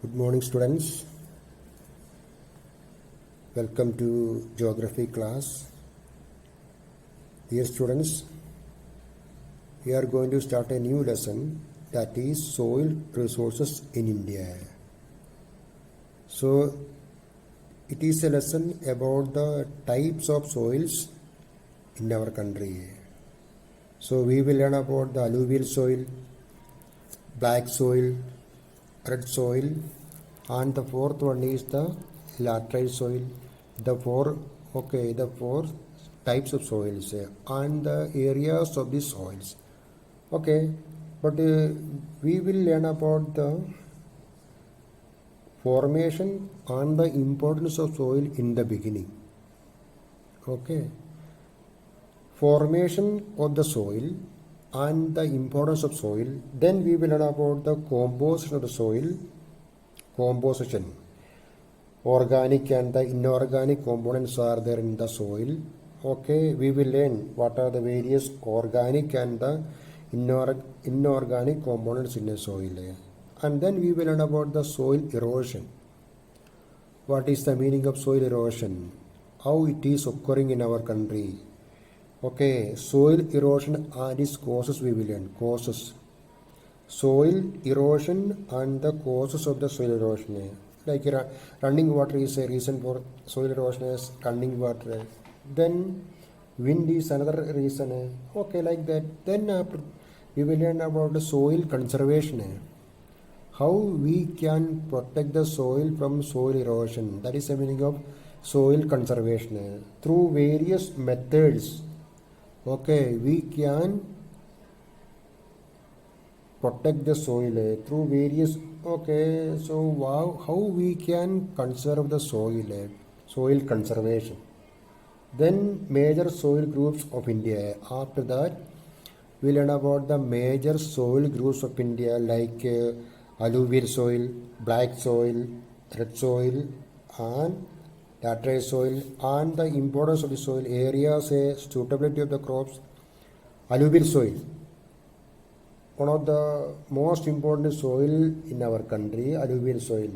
Good morning, students. Welcome to geography class. Dear students, we are going to start a new lesson, that is soil resources in India. So it is a lesson about the types of soils in our country. So we will learn about the alluvial soil, black soil, red soil, and the fourth one is the laterite soil. The four types of soils and the areas of the soils. Okay, but we will learn about the formation and the importance of soil in the beginning. Okay, formation of the soil and the importance of soil. Then we will learn about the composition of the soil, composition. Organic and the inorganic components are there in the soil. Okay, we will learn what are the various organic and the inorganic components in a soil. And then we will learn about the soil erosion. What is the meaning of soil erosion? How it is occurring in our country? Okay, soil erosion and its causes we will learn. Causes. Soil erosion and the causes of the soil erosion. Like running water is a reason for soil erosion is running water. Then wind is another reason. Okay, like that. Then we will learn about the soil conservation. How we can protect the soil from soil erosion. That is the meaning of soil conservation. Through various methods. Okay, we can protect the soil through various. Okay, so how we can conserve the soil conservation. Then major soil groups of India. After that, we learn about the major soil groups of India like alluvial soil, black soil, red soil, and laterite soil, and the importance of the soil areas, suitability of the crops. Alluvial soil, one of the most important soil in our country, alluvial soil,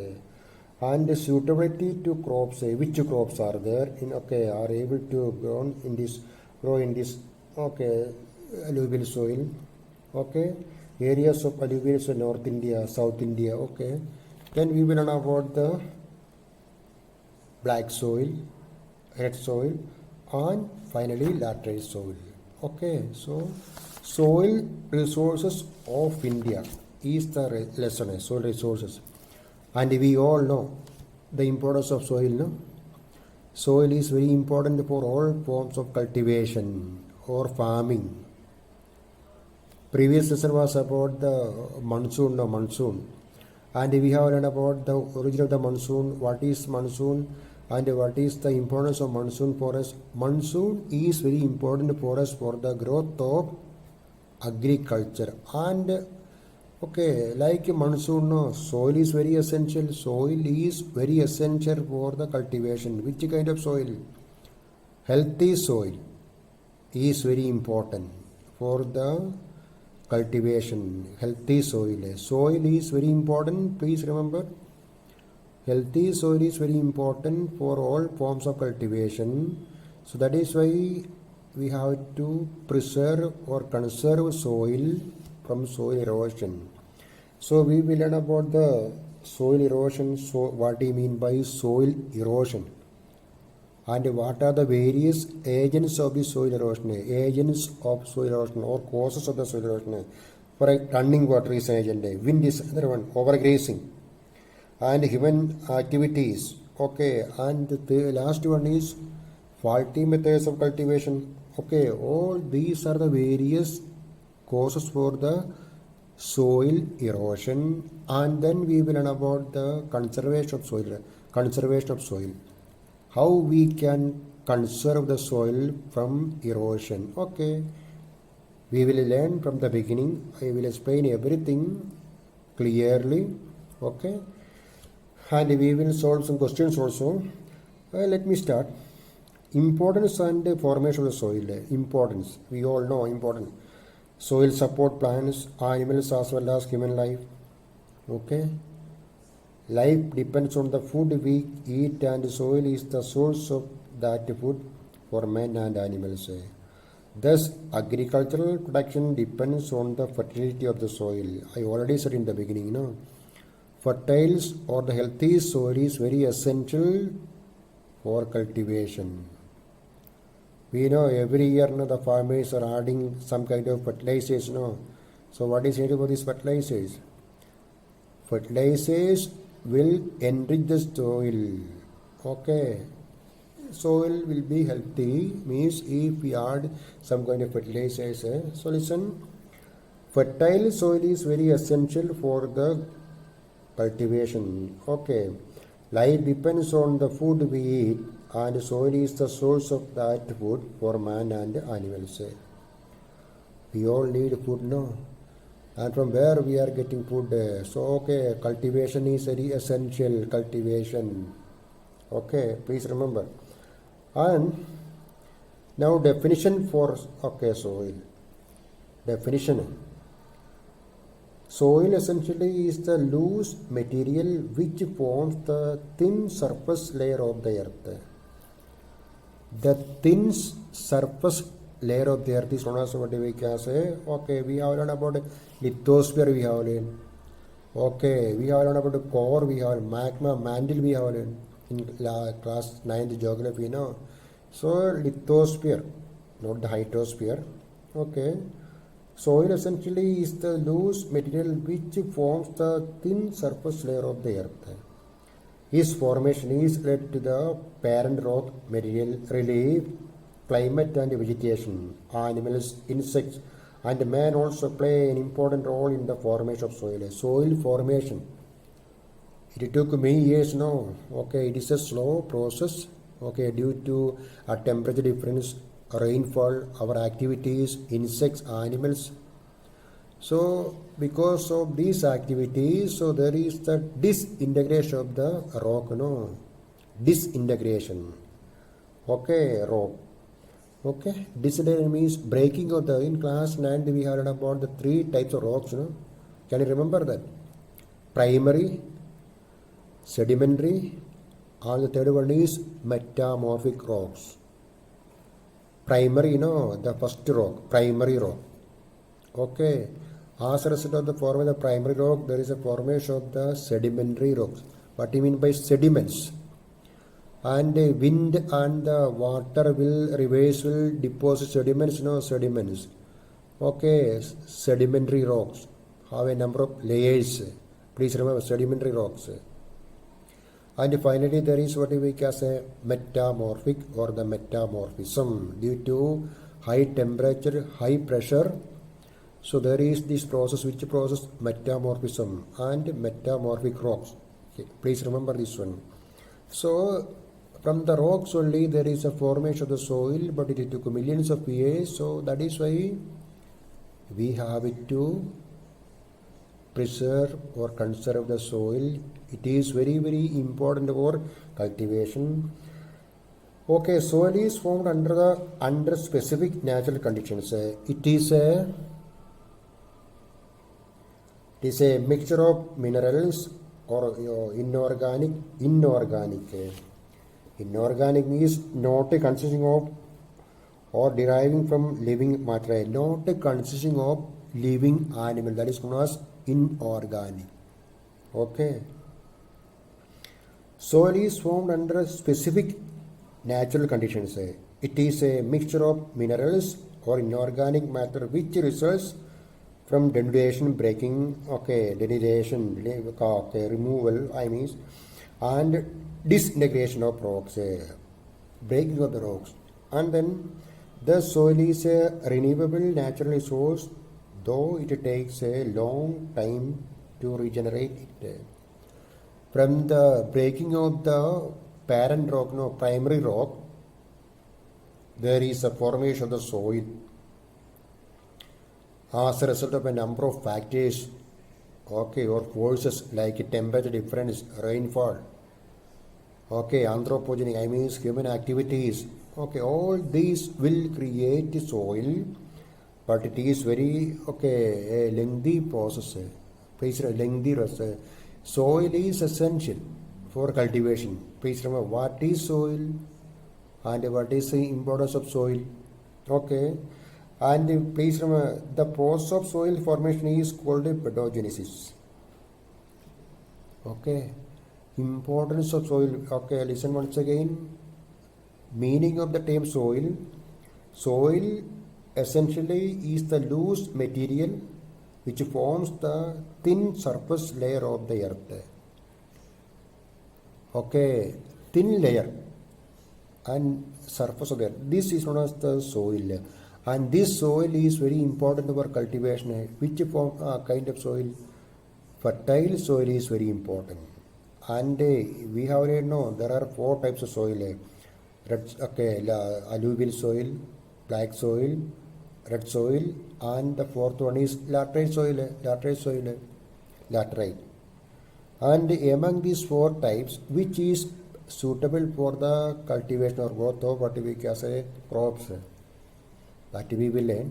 and the suitability to crops, which crops are there in are able to grow in this alluvial soil. Okay, areas of alluvial soil, North India, South India. Okay, then we will learn about the black soil, red soil, and finally laterite soil. Okay, so soil resources of India is the lesson, soil resources. And we all know the importance of soil, no? Soil is very important for all forms of cultivation or farming. Previous lesson was about the monsoon. And we have learned about the origin of the monsoon, what is monsoon, and what is the importance of monsoon for us. Monsoon is very important for us for the growth of agriculture. And like monsoon, soil is very essential. Soil is very essential for the cultivation. Which kind of soil? Healthy soil is very important for the cultivation. Healthy soil. Soil is very important. Please remember, healthy soil is very important for all forms of cultivation. So that is why we have to preserve or conserve soil from soil erosion. So we will learn about the soil erosion. So what do you mean by soil erosion? And what are the various agents of the soil erosion? Agents of soil erosion or causes of the soil erosion. For running water is an agent. Wind is another one. Overgrazing. And human activities. Okay. And the last one is faulty methods of cultivation. Okay. All these are the various causes for the soil erosion. And then we will learn about the conservation of soil. How we can conserve the soil from erosion. Okay, we will learn from the beginning. I will explain everything clearly. Okay, and we will solve some questions also. Let me start. Importance and formation of the soil. Importance, we all know important. Soil support plants, animals as well as human life. Okay, Life depends on the food we eat, and soil is the source of that food for men and animals. Thus, agricultural production depends on the fertility of the soil. I already said in the beginning, fertile or the healthy soil is very essential for cultivation. We know every year the farmers are adding some kind of fertilizers. So what is needed for these fertilizers? Fertilizers will enrich the soil. Okay. Soil will be healthy means if we add some kind of fertilizers. So listen, fertile soil is very essential for the cultivation. Okay. Life depends on the food we eat, and soil is the source of that food for man and animals. We all need food, no? And from where we are getting food? So okay, cultivation is very essential. Cultivation. Okay, please remember. And now definition for soil. Definition. Soil essentially is the loose material which forms the thin surface layer of the earth. The thin surface layer of the earth is known as what we can say. Okay, we have learned about lithosphere, we have learned. Okay, we have learned about the core, we have magma, mantle, we have learned in class 9th geography, So lithosphere, not the hydrosphere. Okay. Soil essentially is the loose material which forms the thin surface layer of the earth. Its formation is related to the parent rock material, relief, climate and vegetation, animals, insects, and man also play an important role in the formation of soil. Soil formation. It took many years now. Okay, it is a slow process. Okay, due to a temperature difference, rainfall, our activities, insects, animals. So because of these activities, so there is the disintegration of the rock, disintegration. Okay, rock. Okay, disintegration means breaking of the, in class 9 we heard about the 3 types of rocks, Can you remember that? Primary, sedimentary, and the third one is metamorphic rocks. Primary, the first rock, primary rock. Okay. As a result of the formation of the primary rock, there is a formation of the sedimentary rocks. What do you mean by sediments? And the wind and the water will deposit sediments, sediments. Okay, sedimentary rocks have a number of layers. Please remember, sedimentary rocks. And finally, there is what we can say metamorphic or the metamorphism due to high temperature, high pressure. So there is this process, which process? Metamorphism and metamorphic rocks. Okay, please remember this one. So from the rocks only there is a formation of the soil, but it took millions of years. So that is why we have it to preserve or conserve the soil. It is very, very important for cultivation. Okay, soil is formed under specific natural conditions. It is a mixture of minerals or inorganic. Inorganic means not consisting of or deriving from living material, not consisting of living animal. That is known as inorganic. Okay. Soil is formed under specific natural conditions. It is a mixture of minerals or inorganic matter which results from denudation, breaking, removal, and disintegration of rocks, breaking of the rocks. And then the soil is a renewable natural resource, though it takes a long time to regenerate it. From the breaking of the parent rock, primary rock, there is a formation of the soil as a result of a number of factors, or forces like temperature difference, rainfall, anthropogenic, human activities. All these will create soil, but it is very a lengthy process. Please, lengthy process. Soil is essential for cultivation. Please remember what is soil and what is the importance of soil. Okay. And please remember the process of soil formation is called pedogenesis. Okay. Importance of soil. Okay, listen once again. Meaning of the term soil. Soil essentially is the loose material which forms the thin surface layer of the earth. Okay, thin layer and surface of the earth. This is known as the soil. And this soil is very important for cultivation. Which form, kind of soil? Fertile soil is very important. And we have already know there are 4 types of soil. Alluvial soil, black soil, red soil, and the 4th one is laterite soil. And among these 4 types, which is suitable for the cultivation or growth of what we can say crops, that we will learn.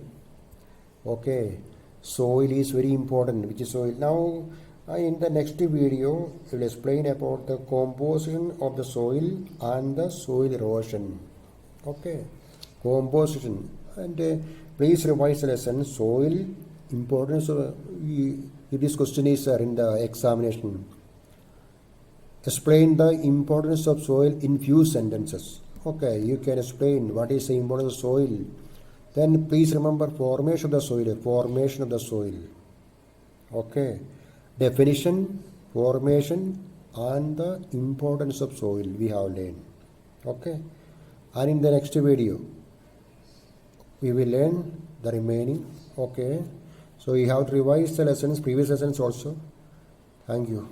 Okay, soil is very important. Which is soil? Now, in the next video, I will explain about the composition of the soil and the soil erosion. Okay, composition. And please revise the lesson. Soil importance. This question is in the examination. Explain the importance of soil in few sentences. Okay, you can explain what is the importance of soil. Then please remember formation of the soil. Okay, definition, formation, and the importance of soil we have learned. Okay, and in the next video we will learn the remaining. Okay, so you have to revise the lessons, previous lessons also. Thank you.